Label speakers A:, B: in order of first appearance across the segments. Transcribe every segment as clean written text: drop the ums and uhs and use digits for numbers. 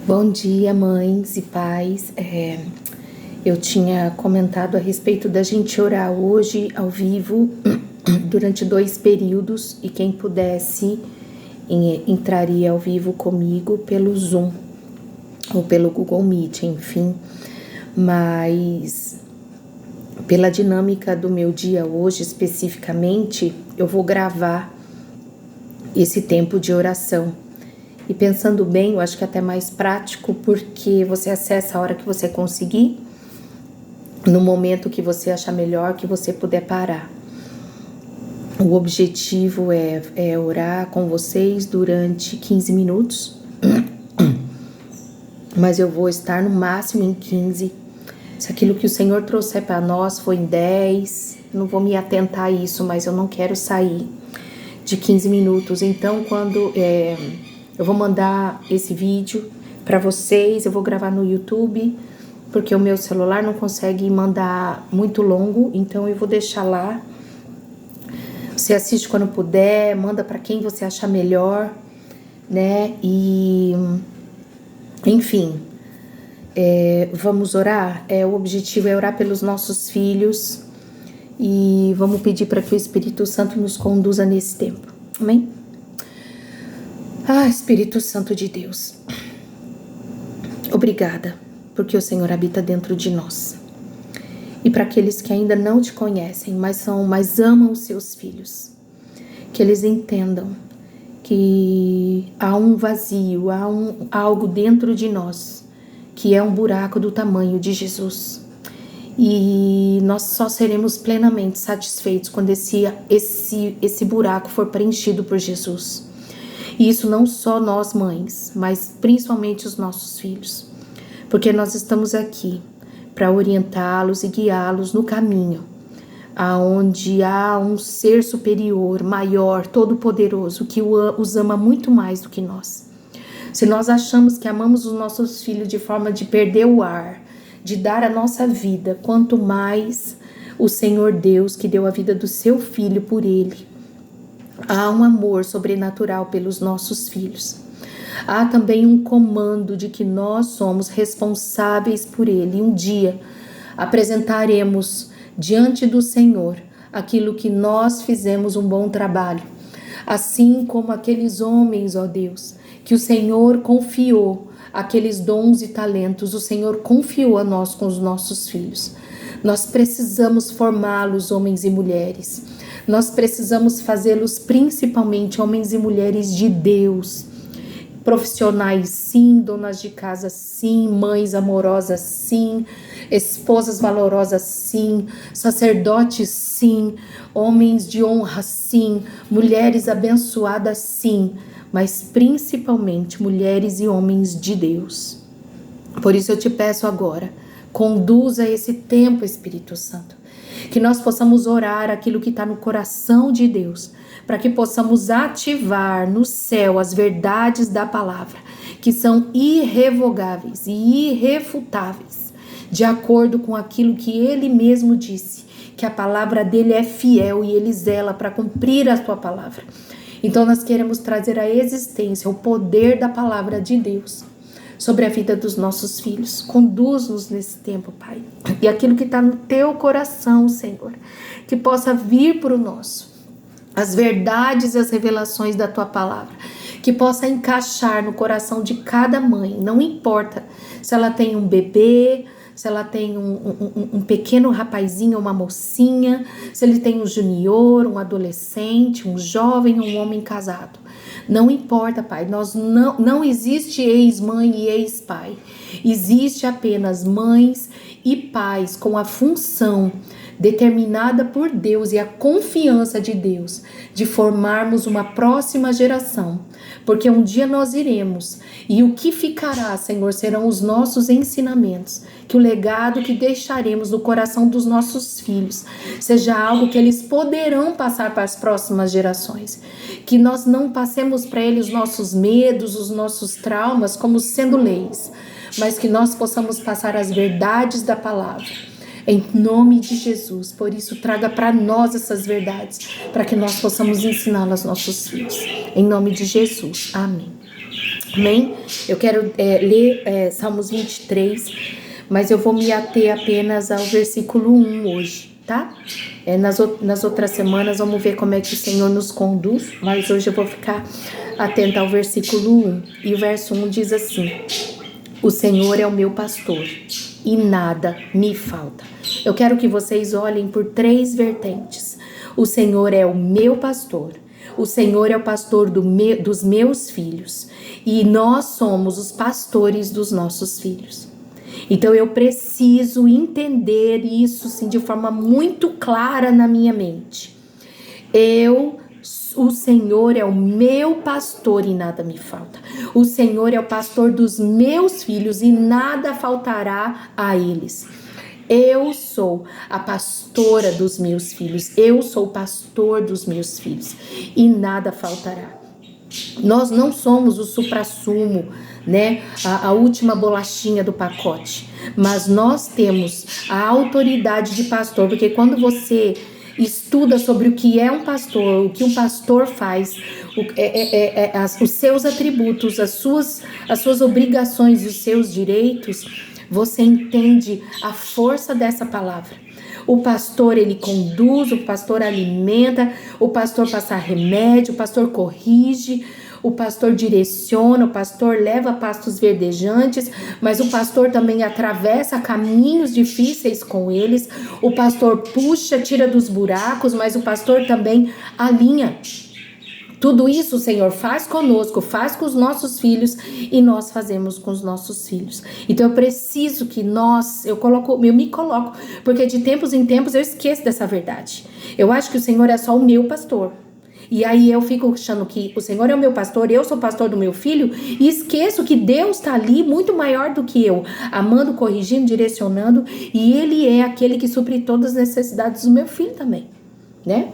A: Bom dia, mães e pais. Eu tinha comentado a respeito da gente orar hoje ao vivo durante 2 períodos e quem pudesse entraria ao vivo comigo pelo Zoom ou pelo Google Meet, enfim. Mas pela dinâmica do meu dia hoje especificamente, eu vou gravar esse tempo de oração. E pensando bem, eu acho que é até mais prático, porque você acessa a hora que você conseguir, no momento que você achar melhor, que você puder parar. O objetivo é orar com vocês durante 15 minutos, mas eu vou estar no máximo em 15. Se aquilo que o Senhor trouxer para nós for em 10, não vou me atentar a isso, mas eu não quero sair de 15 minutos. Então, quando eu vou mandar esse vídeo para vocês, eu vou gravar no YouTube, porque o meu celular não consegue mandar muito longo, então eu vou deixar lá. Você assiste quando puder, manda para quem você achar melhor, né? E, enfim, vamos orar. O objetivo é orar pelos nossos filhos e vamos pedir para que o Espírito Santo nos conduza nesse tempo. Amém? Espírito Santo de Deus, obrigada, porque o Senhor habita dentro de nós. E para aqueles que ainda não te conhecem, mas amam os seus filhos, que eles entendam que há um vazio, há algo dentro de nós, que é um buraco do tamanho de Jesus. E nós só seremos plenamente satisfeitos quando esse buraco for preenchido por Jesus. E isso não só nós mães, mas principalmente os nossos filhos. Porque nós estamos aqui para orientá-los e guiá-los no caminho, aonde há um ser superior, maior, todo-poderoso, que os ama muito mais do que nós. Se nós achamos que amamos os nossos filhos de forma de perder o ar, de dar a nossa vida, quanto mais o Senhor Deus, que deu a vida do seu filho por ele. Há um amor sobrenatural pelos nossos filhos. Há também um comando de que nós somos responsáveis por ele. Um dia apresentaremos diante do Senhor aquilo que nós fizemos um bom trabalho. Assim como aqueles homens, ó Deus, que o Senhor confiou, aqueles dons e talentos, o Senhor confiou a nós com os nossos filhos. Nós precisamos formá-los, homens e mulheres. Nós precisamos fazê-los principalmente homens e mulheres de Deus. Profissionais, sim. Donas de casa, sim. Mães amorosas, sim. Esposas valorosas, sim. Sacerdotes, sim. Homens de honra, sim. Mulheres abençoadas, sim. Mas principalmente mulheres e homens de Deus. Por isso eu te peço agora, conduza esse tempo, Espírito Santo. Que nós possamos orar aquilo que está no coração de Deus, para que possamos ativar no céu as verdades da palavra, que são irrevogáveis e irrefutáveis, de acordo com aquilo que ele mesmo disse, que a palavra dele é fiel e ele zela para cumprir a tua palavra. Então nós queremos trazer à existência o poder da palavra de Deus sobre a vida dos nossos filhos. Conduz-nos nesse tempo, Pai. E aquilo que está no teu coração, Senhor, que possa vir para o nosso. As verdades e as revelações da tua palavra, que possa encaixar no coração de cada mãe. Não importa se ela tem um bebê, se ela tem um pequeno rapazinho, uma mocinha, se ele tem um junior, um adolescente, um jovem, um homem casado. Não importa, Pai, não existe ex-mãe e ex-pai. Existe apenas mães e pais com a função determinada por Deus e a confiança de Deus de formarmos uma próxima geração. Porque um dia nós iremos e o que ficará, Senhor, serão os nossos ensinamentos. Que o legado que deixaremos no coração dos nossos filhos seja algo que eles poderão passar para as próximas gerações. Que nós não passemos para eles os nossos medos, os nossos traumas como sendo leis, mas que nós possamos passar as verdades da palavra. Em nome de Jesus. Por isso, traga para nós essas verdades, para que nós possamos ensiná-las aos nossos filhos. Em nome de Jesus. Amém. Amém? Eu quero ler Salmos 23, mas eu vou me ater apenas ao versículo 1 hoje, tá? Nas outras semanas vamos ver como é que o Senhor nos conduz, mas hoje eu vou ficar atenta ao versículo 1. E o verso 1 diz assim: o Senhor é o meu pastor e nada me falta. Eu quero que vocês olhem por 3 vertentes. O Senhor é o meu pastor. O Senhor é o pastor dos meus filhos. E nós somos os pastores dos nossos filhos. Então eu preciso entender isso assim, de forma muito clara na minha mente. O Senhor é o meu pastor e nada me falta. O Senhor é o pastor dos meus filhos e nada faltará a eles. Eu sou a pastora dos meus filhos. Eu sou o pastor dos meus filhos e nada faltará. Nós não somos o suprassumo, né? A última bolachinha do pacote. Mas nós temos a autoridade de pastor, porque quando você estuda sobre o que é um pastor, o que um pastor faz, os seus atributos, as suas obrigações e os seus direitos, você entende a força dessa palavra. O pastor, ele conduz, o pastor alimenta, o pastor passa remédio, o pastor corrige, o pastor direciona, o pastor leva pastos verdejantes, mas o pastor também atravessa caminhos difíceis com eles. O pastor puxa, tira dos buracos, mas o pastor também alinha. Tudo isso o Senhor faz conosco, faz com os nossos filhos e nós fazemos com os nossos filhos. Então eu preciso que eu me coloco, porque de tempos em tempos eu esqueço dessa verdade. Eu acho que o Senhor é só o meu pastor. E aí eu fico achando que o Senhor é o meu pastor, eu sou pastor do meu filho, e esqueço que Deus está ali muito maior do que eu, amando, corrigindo, direcionando, e Ele é aquele que supre todas as necessidades do meu filho também, né?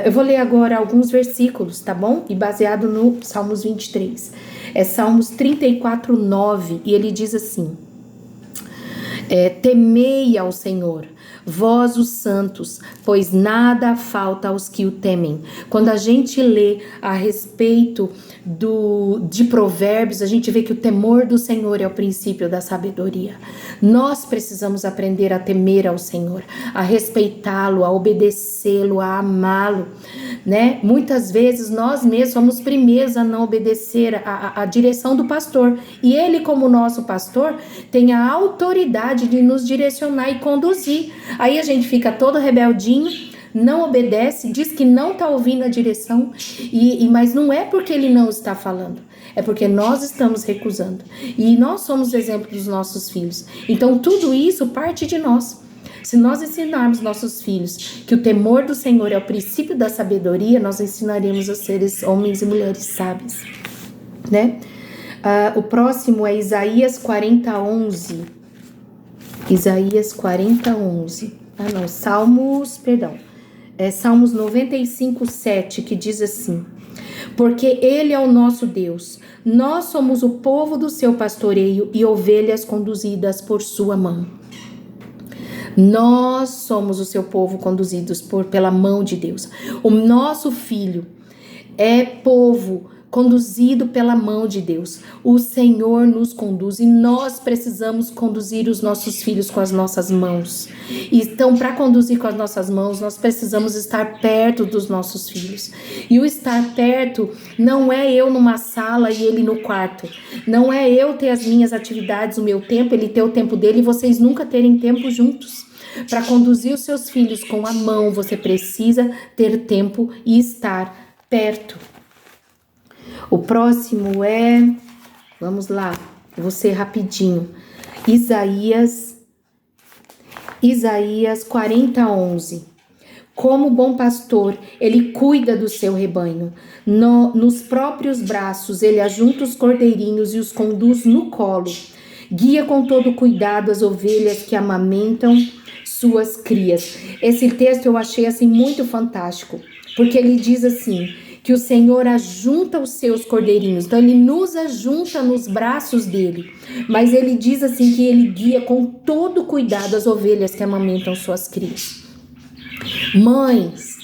A: Eu vou ler agora alguns versículos, tá bom? E baseado no Salmos 23. É Salmos 34, 9, e ele diz assim: temei ao Senhor, vós os santos, pois nada falta aos que o temem. Quando a gente lê a respeito de Provérbios, a gente vê que o temor do Senhor é o princípio da sabedoria. Nós precisamos aprender a temer ao Senhor, a respeitá-lo, a obedecê-lo, a amá-lo, né? Muitas vezes nós mesmos somos primeiros a não obedecer a direção do pastor, e ele, como nosso pastor, tem a autoridade de nos direcionar e conduzir. Aí a gente fica todo rebeldinho, não obedece, diz que não está ouvindo a direção, mas não é porque ele não está falando, é porque nós estamos recusando. E nós somos exemplo dos nossos filhos. Então tudo isso parte de nós. Se nós ensinarmos nossos filhos que o temor do Senhor é o princípio da sabedoria, nós ensinaremos a seres homens e mulheres sábios, né? O próximo é Isaías 40, 11. Isaías 40, 11. Salmos 95, 7, que diz assim: porque Ele é o nosso Deus, nós somos o povo do seu pastoreio e ovelhas conduzidas por sua mão. Nós somos o seu povo conduzidos pela mão de Deus. O nosso filho é povo conduzido pela mão de Deus. O Senhor nos conduz e nós precisamos conduzir os nossos filhos com as nossas mãos. Então, para conduzir com as nossas mãos, nós precisamos estar perto dos nossos filhos. E o estar perto não é eu numa sala e ele no quarto. Não é eu ter as minhas atividades, o meu tempo, ele ter o tempo dele e vocês nunca terem tempo juntos. Para conduzir os seus filhos com a mão, você precisa ter tempo e estar perto. O próximo vamos lá, eu vou ser rapidinho. Isaías 40, 11. Como bom pastor, ele cuida do seu rebanho. Nos próprios braços, ele ajunta os cordeirinhos e os conduz no colo. Guia com todo cuidado as ovelhas que amamentam suas crias. Esse texto eu achei assim muito fantástico, porque ele diz assim, que o Senhor ajunta os seus cordeirinhos, então ele nos ajunta nos braços dele, mas ele diz assim que ele guia com todo cuidado as ovelhas que amamentam suas crias. Mães,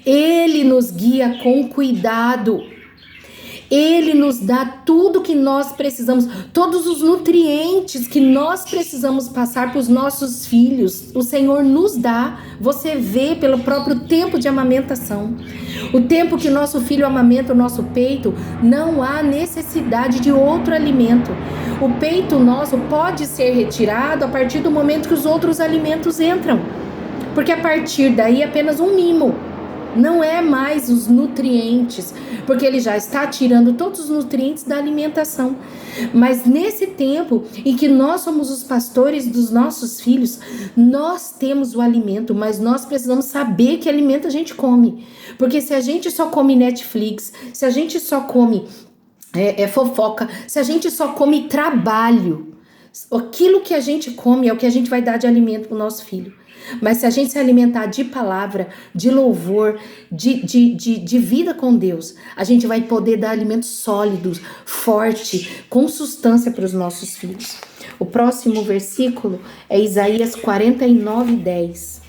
A: ele nos guia com cuidado, Ele nos dá tudo que nós precisamos, todos os nutrientes que nós precisamos passar para os nossos filhos. O Senhor nos dá. Você vê pelo próprio tempo de amamentação. O tempo que nosso filho amamenta o nosso peito, não há necessidade de outro alimento. O peito nosso pode ser retirado a partir do momento que os outros alimentos entram. Porque a partir daí é apenas um mimo. Não é mais os nutrientes, porque ele já está tirando todos os nutrientes da alimentação. Mas nesse tempo em que nós somos os pastores dos nossos filhos, nós temos o alimento, mas nós precisamos saber que alimento a gente come. Porque se a gente só come Netflix, se a gente só come fofoca, se a gente só come trabalho, aquilo que a gente come é o que a gente vai dar de alimento para o nosso filho. Mas se a gente se alimentar de palavra, de louvor, de vida com Deus, a gente vai poder dar alimentos sólidos, forte, com substância para os nossos filhos. O próximo versículo é Isaías 49:10,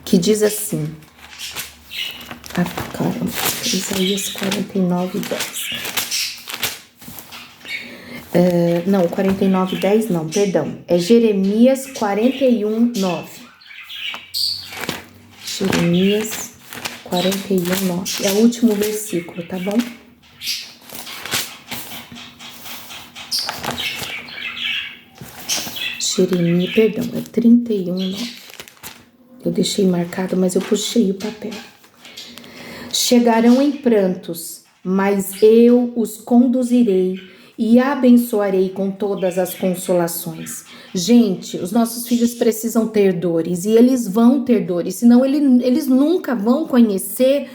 A: que diz assim. Isaías 49:10. Não, 49:10 não, perdão. É Jeremias 41:9. Jeremias 41:9. É o último versículo, tá bom? Jeremias, perdão, é 31:9. Eu deixei marcado, mas eu puxei o papel. Chegarão em prantos, mas eu os conduzirei e abençoarei com todas as consolações. Gente, os nossos filhos precisam ter dores, e eles vão ter dores, senão eles nunca vão conhecer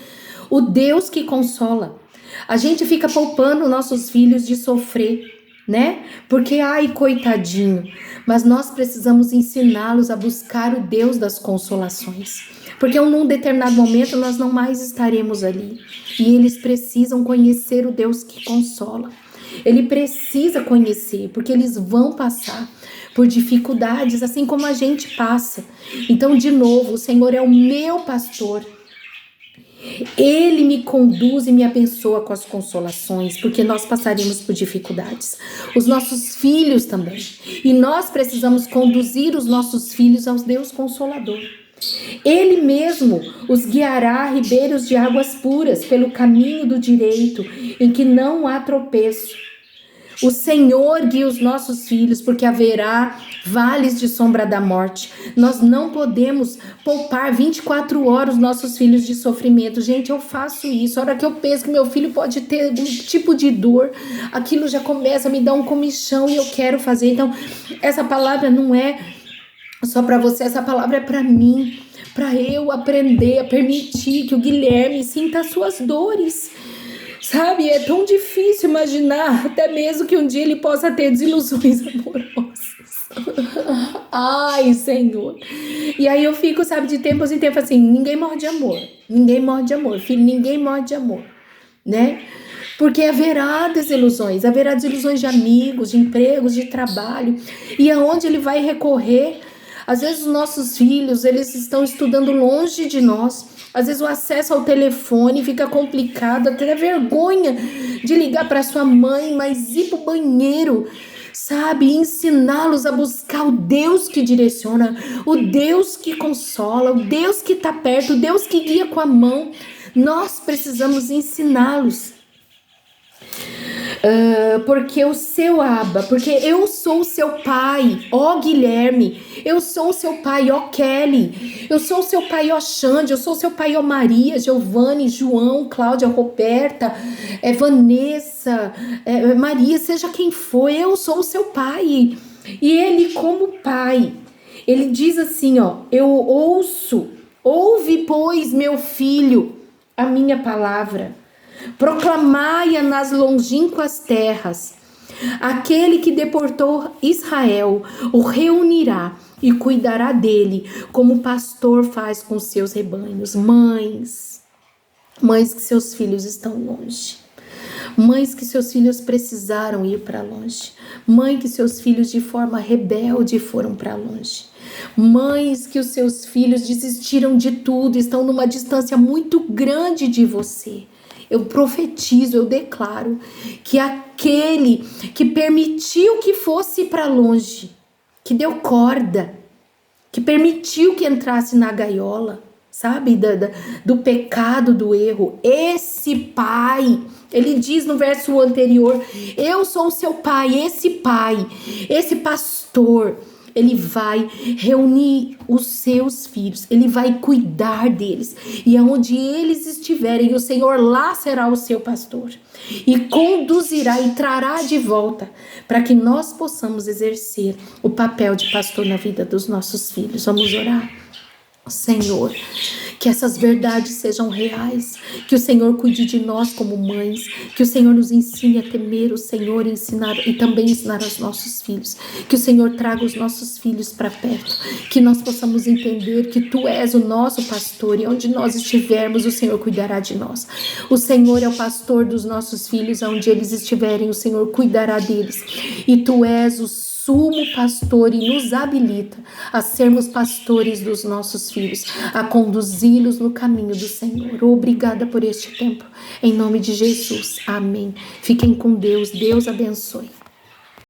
A: o Deus que consola. A gente fica poupando nossos filhos de sofrer, né? Porque, ai, coitadinho. Mas nós precisamos ensiná-los a buscar o Deus das consolações. Porque num determinado momento nós não mais estaremos ali. E eles precisam conhecer o Deus que consola. Ele precisa conhecer, porque eles vão passar por dificuldades, assim como a gente passa. Então, de novo, o Senhor é o meu pastor. Ele me conduz e me abençoa com as consolações, porque nós passaremos por dificuldades. Os nossos filhos também. E nós precisamos conduzir os nossos filhos ao Deus Consolador. Ele mesmo os guiará a ribeiros de águas puras, pelo caminho do direito, em que não há tropeço. O Senhor guia os nossos filhos, porque haverá vales de sombra da morte. Nós não podemos poupar 24 horas os nossos filhos de sofrimento. Gente, eu faço isso. A hora que eu penso que meu filho pode ter algum tipo de dor, aquilo já começa a me dar um comichão e eu quero fazer. Então, essa palavra não é só para você, essa palavra é para mim, para eu aprender a permitir que o Guilherme sinta as suas dores. Sabe, é tão difícil imaginar até mesmo que um dia ele possa ter desilusões amorosas. Ai, Senhor. E aí eu fico, sabe, de tempos em tempos assim, ninguém morre de amor. Ninguém morre de amor, filho, ninguém morre de amor, né? Porque haverá desilusões de amigos, de empregos, de trabalho. E aonde ele vai recorrer? Às vezes os nossos filhos, eles estão estudando longe de nós. Às vezes o acesso ao telefone fica complicado, até vergonha de ligar para sua mãe, mas ir para o banheiro, sabe? Ensiná-los a buscar o Deus que direciona, o Deus que consola, o Deus que está perto, o Deus que guia com a mão. Nós precisamos ensiná-los. Porque o seu Abba, porque eu sou o seu pai, ó Guilherme, eu sou o seu pai, ó Kelly, eu sou o seu pai, ó Xande, eu sou o seu pai, ó Maria, Giovanni, João, Cláudia, Roberta, Vanessa, Maria, seja quem for, eu sou o seu pai. E ele, como pai, ele diz assim, ó, eu ouve, pois, meu filho, a minha palavra. Proclamai-a nas longínquas terras. Aquele que deportou Israel o reunirá e cuidará dele, como o pastor faz com seus rebanhos. Mães que seus filhos estão longe. Mães que seus filhos precisaram ir para longe. Mãe que seus filhos de forma rebelde foram para longe. Mães que os seus filhos desistiram de tudo, estão numa distância muito grande de você. Eu profetizo, eu declaro que aquele que permitiu que fosse para longe, que deu corda, que permitiu que entrasse na gaiola, sabe, do pecado, do erro, esse pai, ele diz no verso anterior, eu sou o seu pai, esse pastor, ele vai reunir os seus filhos, ele vai cuidar deles, e aonde eles estiverem, o Senhor lá será o seu pastor, e conduzirá e trará de volta, para que nós possamos exercer o papel de pastor na vida dos nossos filhos. Vamos orar? Senhor, que essas verdades sejam reais, que o Senhor cuide de nós como mães, que o Senhor nos ensine a temer o Senhor e também ensinar aos nossos filhos, que o Senhor traga os nossos filhos para perto, que nós possamos entender que Tu és o nosso pastor e onde nós estivermos o Senhor cuidará de nós. O Senhor é o pastor dos nossos filhos, aonde eles estiverem o Senhor cuidará deles, e Tu és o sumo pastor e nos habilita a sermos pastores dos nossos filhos, a conduzi-los no caminho do Senhor. Obrigada por este tempo. Em nome de Jesus. Amém. Fiquem com Deus. Deus abençoe.